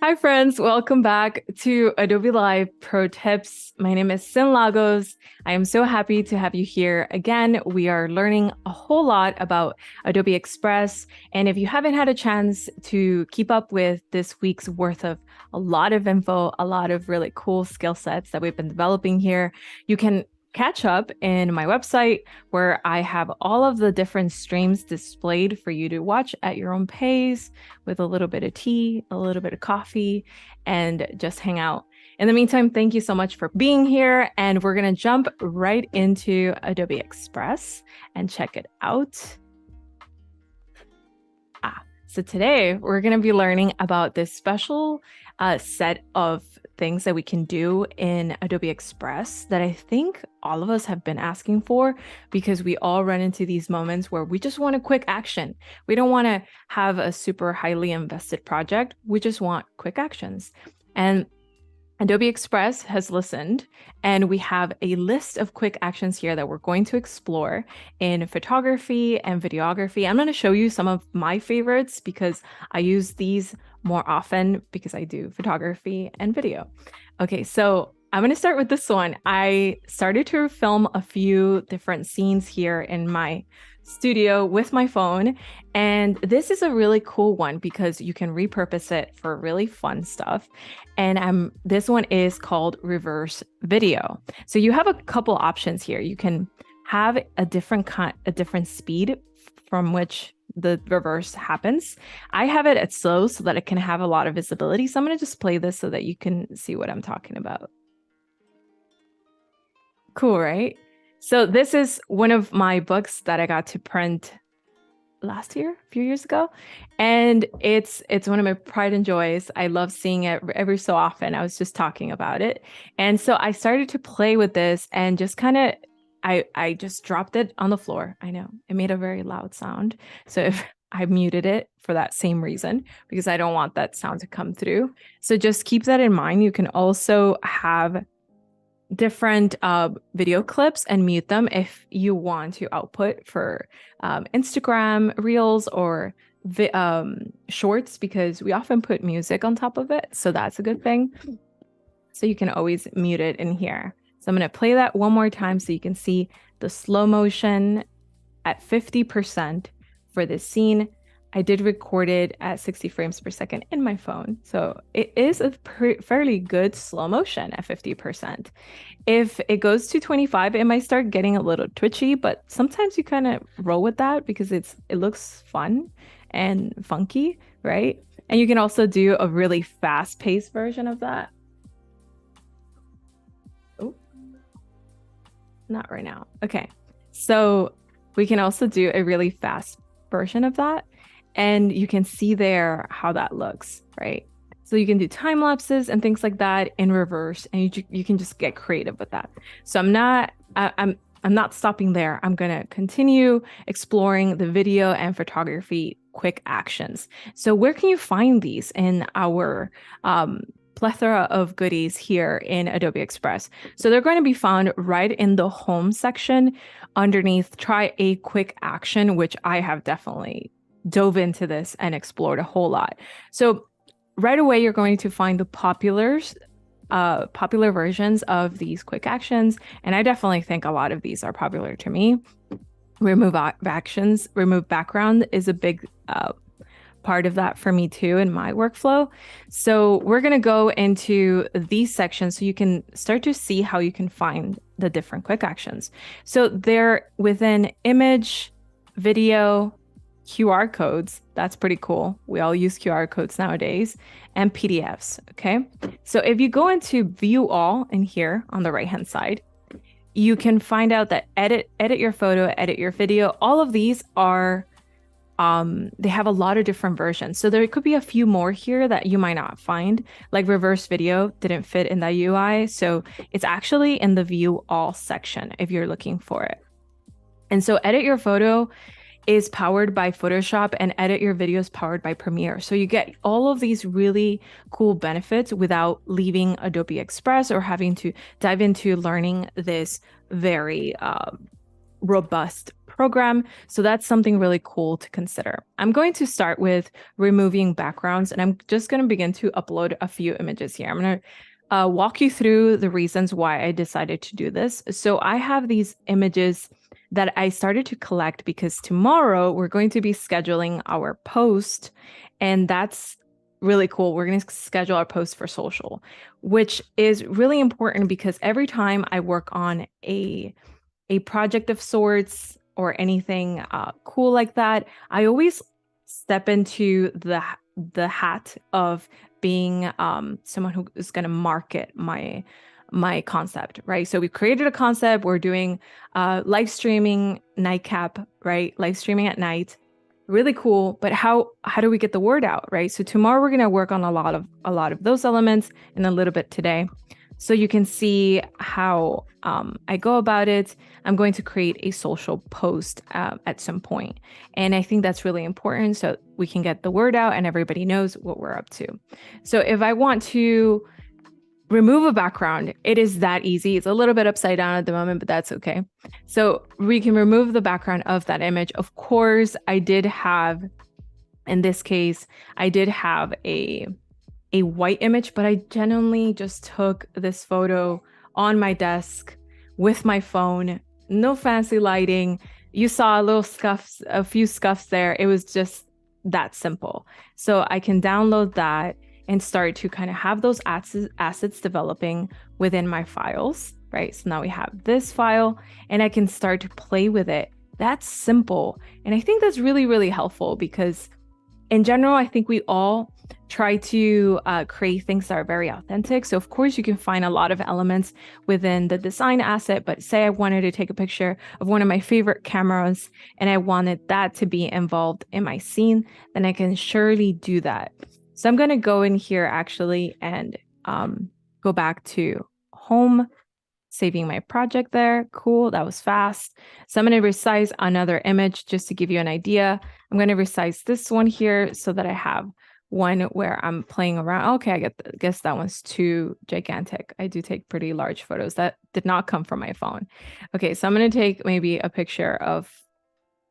Hi, friends. Welcome back to Adobe Live Pro Tips. My name is Cyn Lagos. I am so happy to have you here again. We are learning a whole lot about Adobe Express. And if you haven't had a chance to keep up with this week's worth of a lot of info, a lot of really cool skill sets that we've been developing here, you can catch up in my website where I have all of the different streams displayed for you to watch at your own pace with a little bit of tea, a little bit of coffee, and just hang out. In the meantime, thank you so much for being here. And we're going to jump right into Adobe Express and check it out. So today we're going to be learning about this special set of things that we can do in Adobe Express that I think all of us have been asking for, because we all run into these moments where we just want a quick action. We don't want to have a super highly invested project. We just want quick actions. And Adobe Express has listened, and we have a list of quick actions here that we're going to explore in photography and videography. I'm going to show you some of my favorites because I use these more often because I do photography and video. Okay, so I'm going to start with this one. I started to film a few different scenes here in my studio with my phone, and this is a really cool one because you can repurpose it for really fun stuff. And this one is called reverse video. So you have a couple options here. You can have a different speed from which the reverse happens. I have it at slow so that it can have a lot of visibility. So I'm going to just play this so that you can see what I'm talking about. Cool, right? So this is one of my books that I got to print last year, a few years ago. And it's one of my pride and joys. I love seeing it every so often. I was just talking about it. And so I started to play with this and just kind of, I just dropped it on the floor. I know it made a very loud sound. So if I muted it for that same reason, because I don't want that sound to come through. So just keep that in mind. You can also have different video clips and mute them if you want to output for Instagram Reels or shorts, because we often put music on top of it. So that's a good thing. So you can always mute it in here. So I'm going to play that one more time so you can see the slow motion at 50% for this scene. I did record it at 60 frames per second in my phone. So it is a fairly good slow motion at 50%. If it goes to 25, it might start getting a little twitchy, but sometimes you kind of roll with that because it looks fun and funky, right? And you can also do a really fast-paced version of that. Oh, not right now. Okay. So we can also do a really fast version of that. And you can see there how that looks, right? So you can do time lapses and things like that in reverse, and you can just get creative with that. So I'm not stopping there. I'm gonna continue exploring the video and photography quick actions. So where can you find these in our plethora of goodies here in Adobe Express? So they're going to be found right in the home section underneath Try a Quick Action, which I have definitely dove into this and explored a whole lot. So right away, you're going to find the popular versions of these quick actions. And I definitely think a lot of these are popular to me. Remove actions, remove background is a big part of that for me too in my workflow. So we're going to go into these sections so you can start to see how you can find the different quick actions. So they're within image, video, QR codes. That's pretty cool. We all use QR codes nowadays, and PDFs. Okay. So if you go into view all in here on the right hand side, you can find out that edit your photo, edit your video. All of these are they have a lot of different versions. So there could be a few more here that you might not find, like reverse video didn't fit in the UI. So it's actually in the view all section if you're looking for it. And so edit your photo is powered by Photoshop, and edit your video is powered by Premiere. So you get all of these really cool benefits without leaving Adobe Express or having to dive into learning this very robust program. So that's something really cool to consider. I'm going to start with removing backgrounds, and I'm just going to begin to upload a few images here. I'm going to walk you through the reasons why I decided to do this. So I have these images that I started to collect because tomorrow we're going to be scheduling our post, and that's really cool. We're going to schedule our post for social, which is really important because every time I work on a project of sorts or anything cool like that, I always step into the hat of being someone who is going to market my concept, right? So we created a concept. We're doing live streaming nightcap, right? Live streaming at night. Really cool. But how do we get the word out, right? So tomorrow we're going to work on a lot of those elements and a little bit today. So you can see how I go about it. I'm going to create a social post at some point. And I think that's really important so we can get the word out and everybody knows what we're up to. So if I want to remove a background, it is that easy. It's a little bit upside down at the moment, but that's okay. So we can remove the background of that image. Of course, I did have, in this case, I did have a white image, but I genuinely just took this photo on my desk with my phone, no fancy lighting. You saw a few scuffs there. It was just that simple. So I can download that and start to kind of have those assets developing within my files, right? So now we have this file and I can start to play with it. That's simple. And I think that's really, really helpful because in general, I think we all try to create things that are very authentic. So of course you can find a lot of elements within the design asset, but say I wanted to take a picture of one of my favorite cameras and I wanted that to be involved in my scene, then I can surely do that. So I'm going to go in here actually and go back to home, saving my project there. Cool, that was fast. So I'm going to resize another image just to give you an idea. I'm going to resize this one here so that I have one where I'm playing around. Okay, I guess that one's too gigantic. I do take pretty large photos. That did not come from my phone. Okay, so I'm going to take maybe a picture of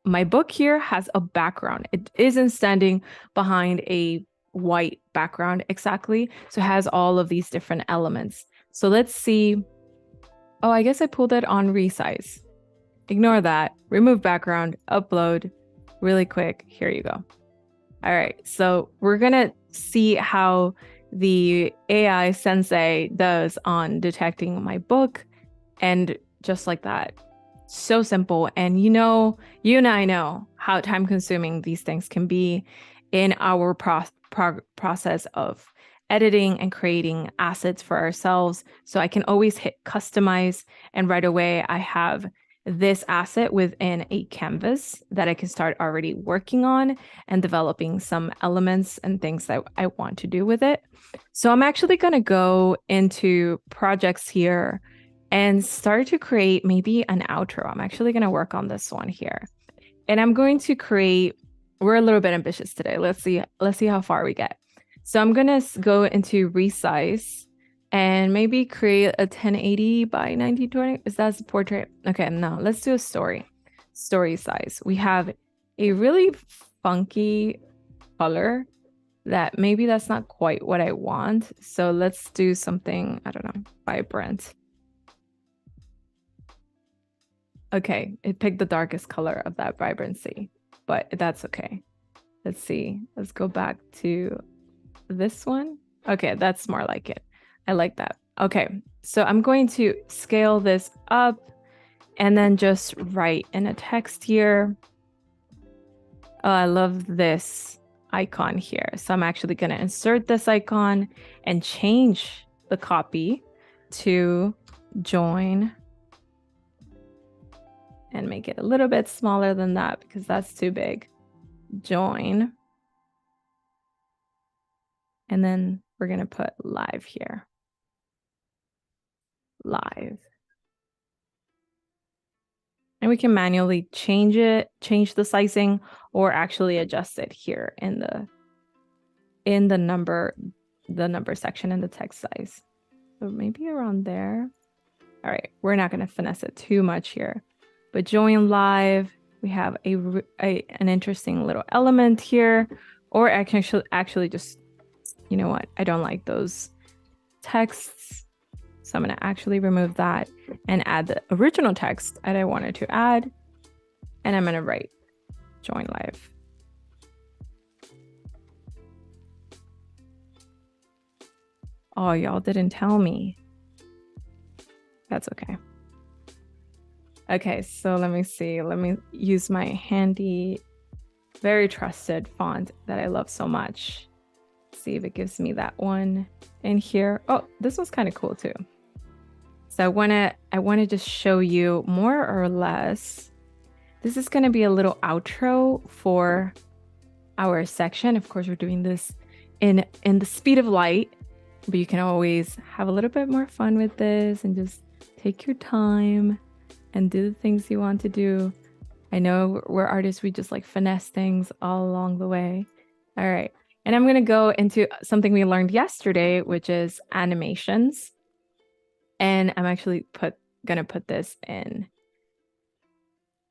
my book here has a background. It isn't standing behind a white background exactly. So it has all of these different elements. So let's see. Oh, I guess I pulled it on resize. Ignore that. Remove background, upload really quick. Here you go. All right. So we're going to see how the AI sensei does on detecting my book. And just like that. So simple. And you and I know how time consuming these things can be in our process of editing and creating assets for ourselves. So I can always hit customize and right away I have this asset within a canvas that I can start already working on and developing some elements and things that I want to do with it. So I'm actually going to go into projects here and start to create maybe an outro. I'm actually going to work on this one here. And I'm going to create, we're a little bit ambitious today. Let's see how far we get. So I'm going to go into resize and maybe create a 1080 by 1920. Is that a portrait? Okay, no, let's do a story size. We have a really funky color that maybe that's not quite what I want. So let's do something, I don't know, vibrant. Okay, it picked the darkest color of that vibrancy, but that's okay. Let's see. Let's go back to this one. Okay, that's more like it. I like that. Okay, so I'm going to scale this up and then just write in a text here. Oh, I love this icon here. So I'm actually going to insert this icon and change the copy to join and make it a little bit smaller than that because that's too big. Join. And then we're going to put live here. Live. And we can manually change the sizing, or actually adjust it here in the number section in the text size. So maybe around there. All right, we're not going to finesse it too much here. But join live, we have an interesting little element here, or actually just, you know what? I don't like those texts. So I'm going to actually remove that and add the original text that I wanted to add. And I'm going to write join live. Oh, y'all didn't tell me. That's okay. Okay, so let me see. Let me use my handy, very trusted font that I love so much. See if it gives me that one in here. Oh, this one's kind of cool too. So I wanna just show you more or less. This is gonna be a little outro for our section. Of course, we're doing this in the speed of light, but you can always have a little bit more fun with this and just take your time and do the things you want to do. I know we're artists, we just like finesse things all along the way. All right. And I'm going to go into something we learned yesterday, which is animations. And I'm actually going to put this in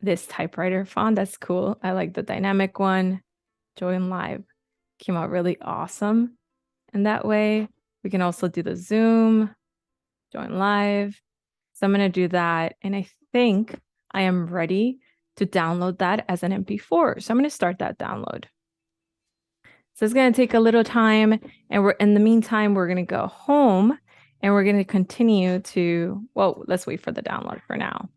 this typewriter font. That's cool. I like the dynamic one. Join live came out really awesome. And that way we can also do the zoom, join live. So I'm going to do that. And I think I am ready to download that as an MP4. So I'm going to start that download. So it's going to take a little time. And in the meantime, we're going to go home and we're going to continue to, well, let's wait for the download for now.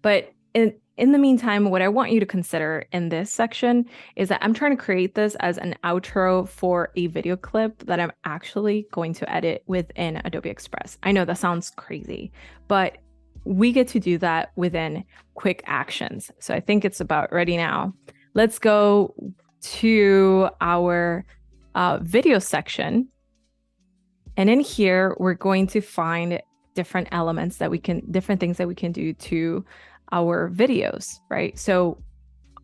But in the meantime, what I want you to consider in this section is that I'm trying to create this as an outro for a video clip that I'm actually going to edit within Adobe Express. I know that sounds crazy, but we get to do that within quick actions. So I think it's about ready now. Let's go to our video section. And in here, we're going to find different elements that different things that we can do to our videos, right? So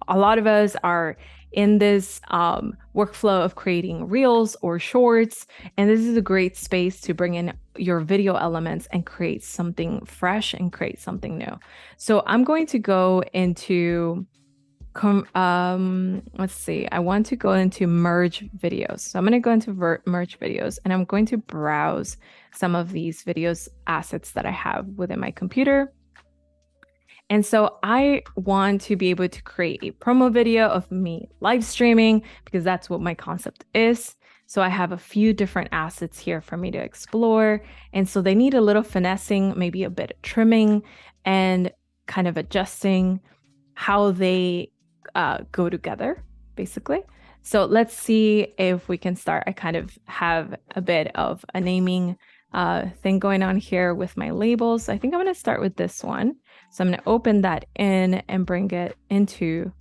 a lot of us are in this workflow of creating reels or shorts, and this is a great space to bring in your video elements and create something fresh and create something new. So I'm going to go into, let's see, I want to go into merge videos. So I'm going to go into merge videos, and I'm going to browse some of these videos assets that I have within my computer. And so I want to be able to create a promo video of me live streaming because that's what my concept is. So I have a few different assets here for me to explore. And so they need a little finessing, maybe a bit of trimming and kind of adjusting how they go together, basically. So let's see if we can start. I kind of have a bit of a naming thing going on here with my labels. I think I'm going to start with this one. So I'm going to open that in and bring it into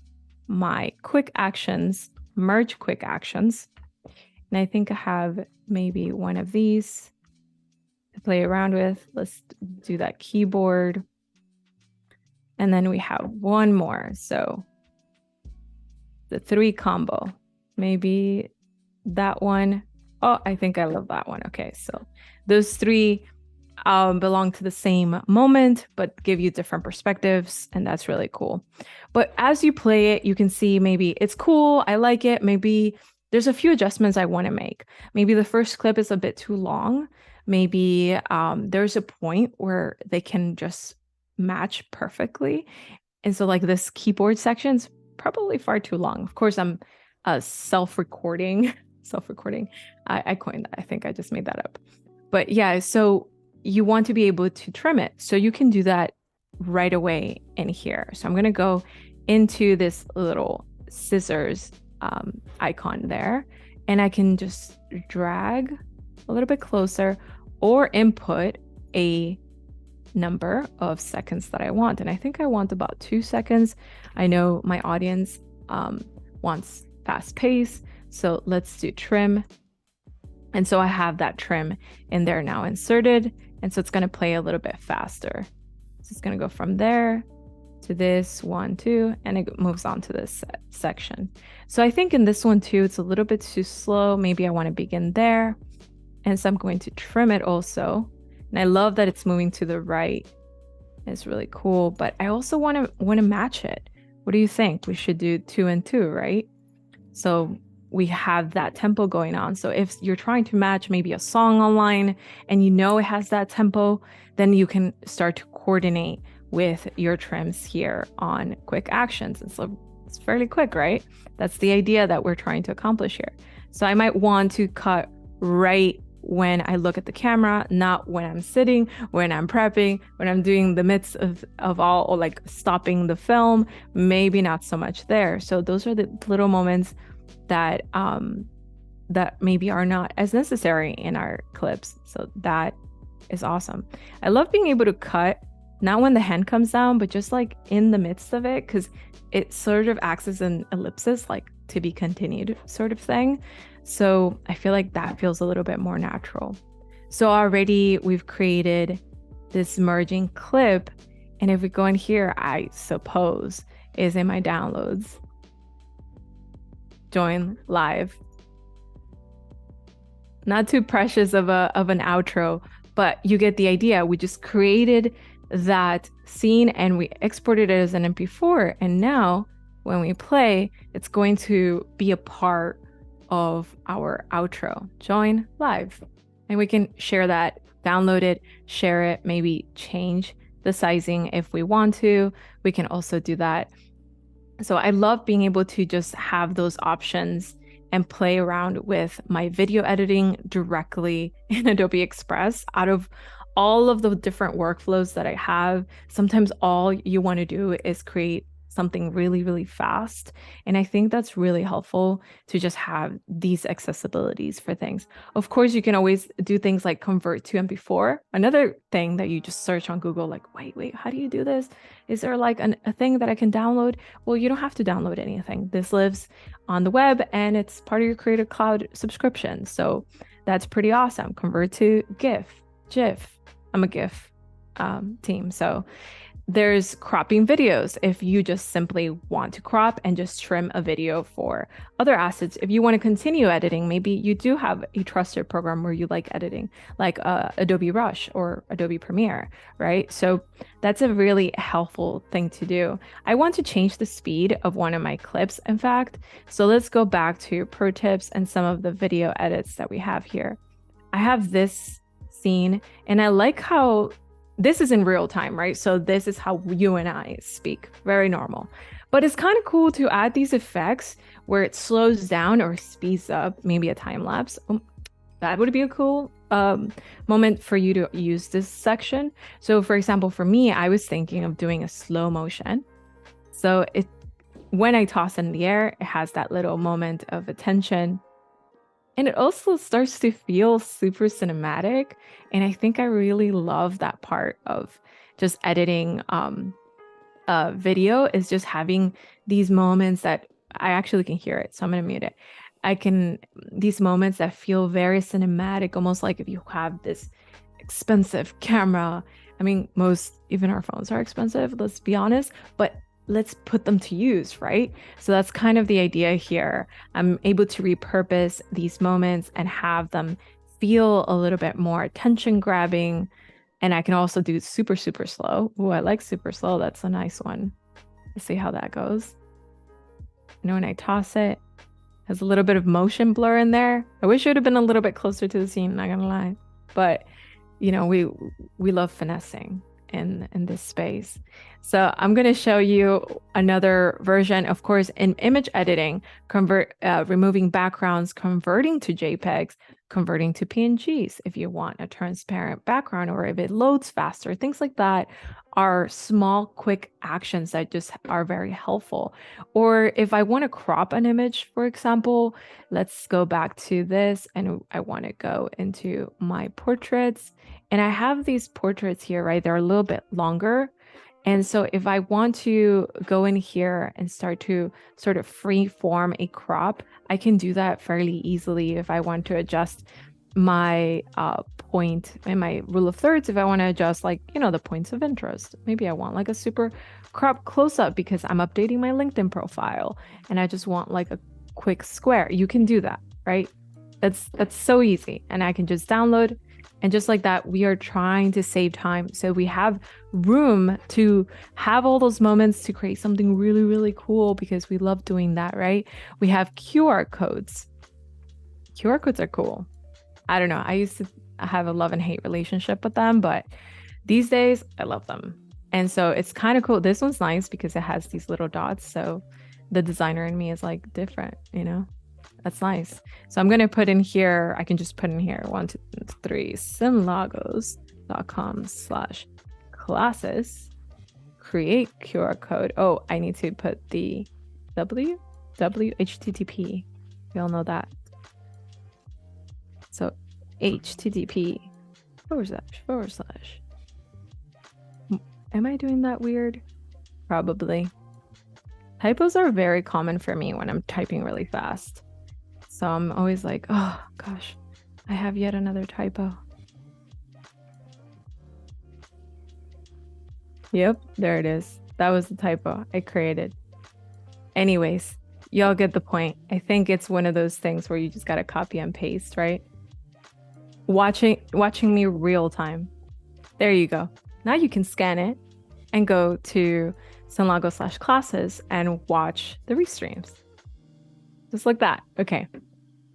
my quick actions, merge quick actions. And I think I have maybe one of these to play around with. Let's do that keyboard. And then we have one more. So the 3 combo, maybe that one. Oh, I think I love that one. Okay, so those 3 belong to the same moment, but give you different perspectives, and that's really cool. But as you play it, you can see maybe it's cool, I like it, maybe there's a few adjustments I want to make. Maybe the first clip is a bit too long. Maybe there's a point where they can just match perfectly. And so like this keyboard section's probably far too long. Of course, I'm self-recording. I coined that. I think I just made that up. But yeah, so you want to be able to trim it. So you can do that right away in here. So I'm going to go into this little scissors icon there, and I can just drag a little bit closer or input a number of seconds that I want. And I think I want about 2 seconds. I know my audience wants fast pace. So let's do trim. And so I have that trim in there now inserted. And so it's going to play a little bit faster. So it's going to go from there to this 1, 2, and it moves on to this section. So I think in this one too, it's a little bit too slow. Maybe I want to begin there. And so I'm going to trim it also. And I love that it's moving to the right It's really cool, but I also want to match it. What do you think? We should do 2 and 2, right? So we have that tempo going on. So if you're trying to match maybe a song online and you know it has that tempo, then you can start to coordinate with your trims here on quick actions. And so it's fairly quick, right? That's the idea that we're trying to accomplish here. So I might want to cut right when I look at the camera, not when I'm sitting, when I'm prepping, when I'm doing the midst of all, or like stopping the film, maybe not so much there. So those are the little moments that that maybe are not as necessary in our clips. So that is awesome. I love being able to cut, not when the hand comes down, but just like in the midst of it, because it sort of acts as an ellipsis, like to be continued sort of thing. So I feel like that feels a little bit more natural. So already we've created this merging clip. And if we go in here, I suppose is in my downloads. Join live. Not too precious of an outro, but you get the idea. We just created that scene and we exported it as an MP4. And now when we play, it's going to be a part of our outro. Join live. And we can share that, download it, share it, maybe change the sizing if we want to. We can also do that. So I love being able to just have those options and play around with my video editing directly in Adobe Express. Out of all of the different workflows that I have, sometimes all you want to do is create something really, really fast. And I think that's really helpful to just have these accessibilities for things. Of course, you can always do things like convert to MP4. Another thing that you just search on Google, like, wait, how do you do this? Is there like a thing that I can download? Well, you don't have to download anything. This lives on the web and it's part of your Creative Cloud subscription. So that's pretty awesome. Convert to GIF. I'm a GIF team. So there's cropping videos if you just simply want to crop and just trim a video for other assets. If you want to continue editing, maybe you do have a trusted program where you like editing, like Adobe Rush or Adobe Premiere, right? So that's a really helpful thing to do. I want to change the speed of one of my clips, in fact. So let's go back to pro tips and some of the video edits that we have here. I have this scene and I like how this is in real time, right? So this is how you and I speak, very normal. But it's kind of cool to add these effects where it slows down or speeds up, maybe a time lapse. That would be a cool moment for you to use this section. So for example, for me, I was thinking of doing a slow motion. So when I toss in the air, it has that little moment of attention. And it also starts to feel super cinematic. And I think I really love that part of just editing video, is just having these moments that I actually can hear it. So I'm going to mute it. These moments that feel very cinematic, almost like if you have this expensive camera. I mean, even our phones are expensive, let's be honest, but let's put them to use, right? So that's kind of the idea here. I'm able to repurpose these moments and have them feel a little bit more attention grabbing. And I can also do super, super slow. Oh, I like super slow. That's a nice one. Let's see how that goes. You know, when I toss it, has a little bit of motion blur in there. I wish it would have been a little bit closer to the scene, not gonna lie. But, you know, we love finessing in this space. So I'm going to show you another version, of course, in image editing, removing backgrounds, converting to JPEGs, converting to PNGs if you want a transparent background, or if it loads faster. Things like that are small, quick actions that just are very helpful. Or if I want to crop an image, for example, let's go back to this and I want to go into my portraits. And I have these portraits here, right? They're a little bit longer. And so if I want to go in here and start to sort of free form a crop, I can do that fairly easily. If I want to adjust my point and my rule of thirds, if I want to adjust, like, you know, the points of interest, maybe I want like a super crop close up because I'm updating my LinkedIn profile and I just want like a quick square. You can do that, right? That's so easy. And I can just download And just like that, we are trying to save time. So we have room to have all those moments to create something really, really cool because we love doing that, right? We have QR codes. QR codes are cool. I don't know. I used to have a love and hate relationship with them, but these days I love them. And so it's kind of cool. This one's nice because it has these little dots. So the designer in me is like different, you know? That's nice. So I'm going to put in here, I can just put in here 1, 2, 3, cynlagos.com/classes, create QR code. Oh, I need to put the HTTP. We all know that. So HTTP // Am I doing that weird? Probably. Typos are very common for me when I'm typing really fast. So I'm always like, oh gosh, I have yet another typo. Yep, there it is. That was the typo I created. Anyways, y'all get the point. I think it's one of those things where you just gotta copy and paste, right? Watching me real time. There you go. Now you can scan it and go to Cyn Lagos/classes and watch the restreams. Just like that. Okay.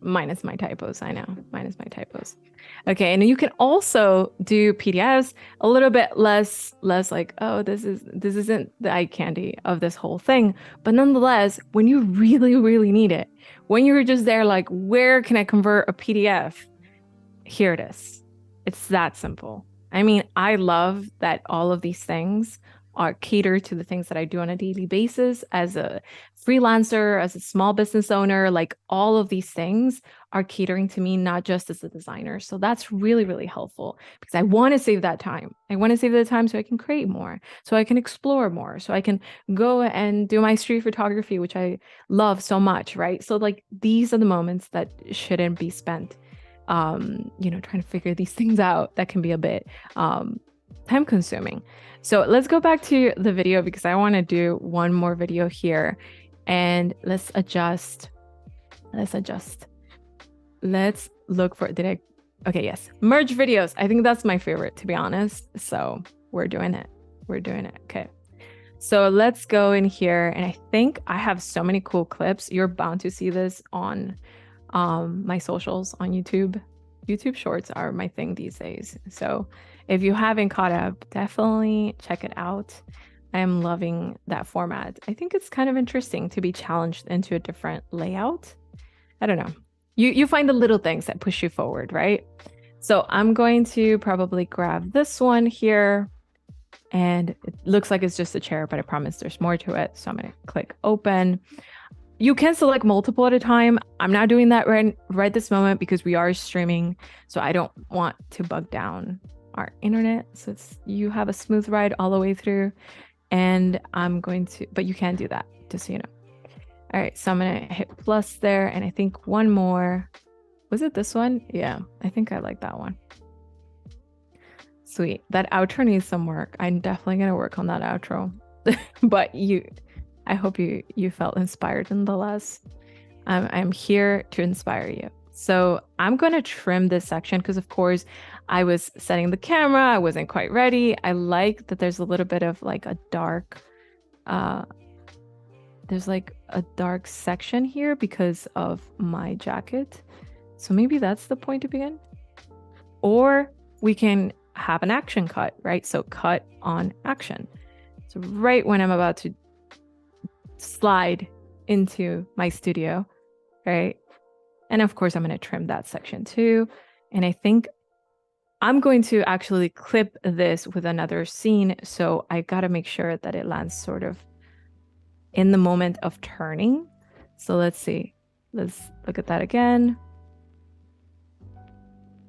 Minus my typos, I know. Minus my typos. Okay, and you can also do PDFs a little bit less like, oh, this isn't the eye candy of this whole thing. But nonetheless, when you really, really need it, when you're just there like, where can I convert a PDF? Here it is. It's that simple. I mean, I love that all of these things are catered to the things that I do on a daily basis as a freelancer, as a small business owner. Like all of these things are catering to me, not just as a designer. So that's really, really helpful because I want to save that time. I want to save the time so I can create more, so I can explore more, so I can go and do my street photography, which I love so much, right? So like these are the moments that shouldn't be spent trying to figure these things out. That can be a bit time consuming. So let's go back to the video because I want to do one more video here and let's adjust. Let's look for, okay, yes. Merge videos. I think that's my favorite, to be honest. So we're doing it. Okay. So let's go in here. And I think I have so many cool clips. You're bound to see this on my socials on YouTube. YouTube shorts are my thing these days. So if you haven't caught up, definitely check it out. I am loving that format. I think it's kind of interesting to be challenged into a different layout. I don't know. You find the little things that push you forward, right? So I'm going to probably grab this one here. And it looks like it's just a chair, but I promise there's more to it. So I'm going to click open. You can select multiple at a time. I'm not doing that right this moment because we are streaming. So I don't want to bug down our internet. So you have a smooth ride all the way through. And I'm going to, but you can do that, just so you know. All right, so I'm going to hit plus there. And I think one more. Was it this one? Yeah, I think I like that one. Sweet. That outro needs some work. I'm definitely going to work on that outro. But I hope you felt inspired nonetheless. I'm here to inspire you. So I'm going to trim this section because, of course, I was setting the camera. I wasn't quite ready. I like that there's a little bit of like a dark, there's like a dark section here because of my jacket. So maybe that's the point to begin. Or we can have an action cut, right? So cut on action. So right when I'm about to slide into my studio, right? And of course, I'm going to trim that section too. And I think I'm going to actually clip this with another scene. So I got to make sure that it lands sort of in the moment of turning. So let's see. Let's look at that again.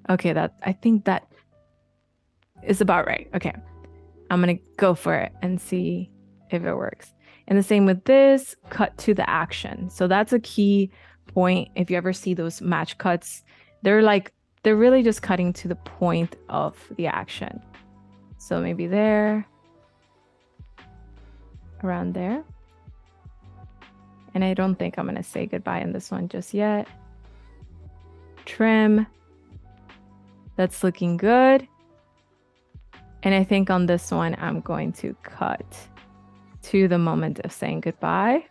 Okay, I think that is about right. Okay, I'm going to go for it and see if it works. And the same with this, cut to the action. So that's a key point. If you ever see those match cuts, they're really just cutting to the point of the action. So maybe there, around there. And I don't think I'm going to say goodbye in this one just yet. Trim. That's looking good. And I think on this one, I'm going to cut to the moment of saying goodbye.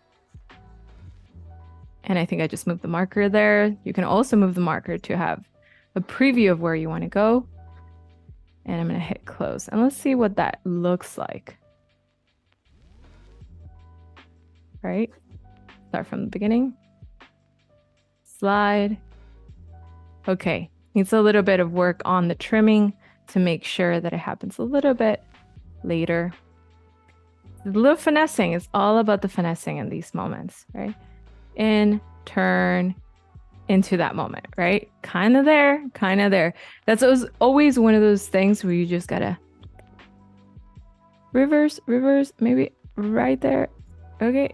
And I think I just moved the marker there. You can also move the marker to have a preview of where you want to go. And I'm going to hit close. And let's see what that looks like. Right? Start from the beginning. Slide. Okay. Needs a little bit of work on the trimming to make sure that it happens a little bit later. The little finessing is all about the finessing in these moments, right? In, turn, into that moment, right? Kind of there, kind of there. That's always one of those things where you just gotta reverse, maybe right there. Okay.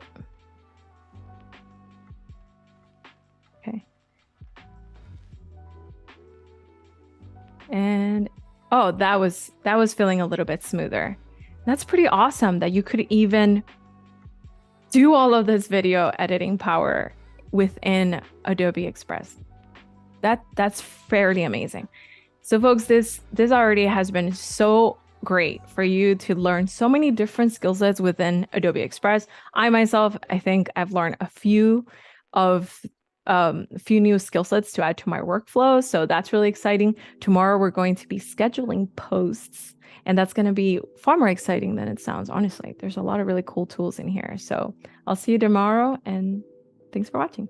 Okay. And oh, that was feeling a little bit smoother. That's pretty awesome that you could even do all of this video editing power within Adobe Express. That's fairly amazing. So folks, this already has been so great for you to learn so many different skill sets within Adobe Express. I myself, I think I've learned a few new skill sets to add to my workflow. So that's really exciting. Tomorrow we're going to be scheduling posts, and that's going to be far more exciting than it sounds. Honestly, there's a lot of really cool tools in here. So I'll see you tomorrow, and thanks for watching.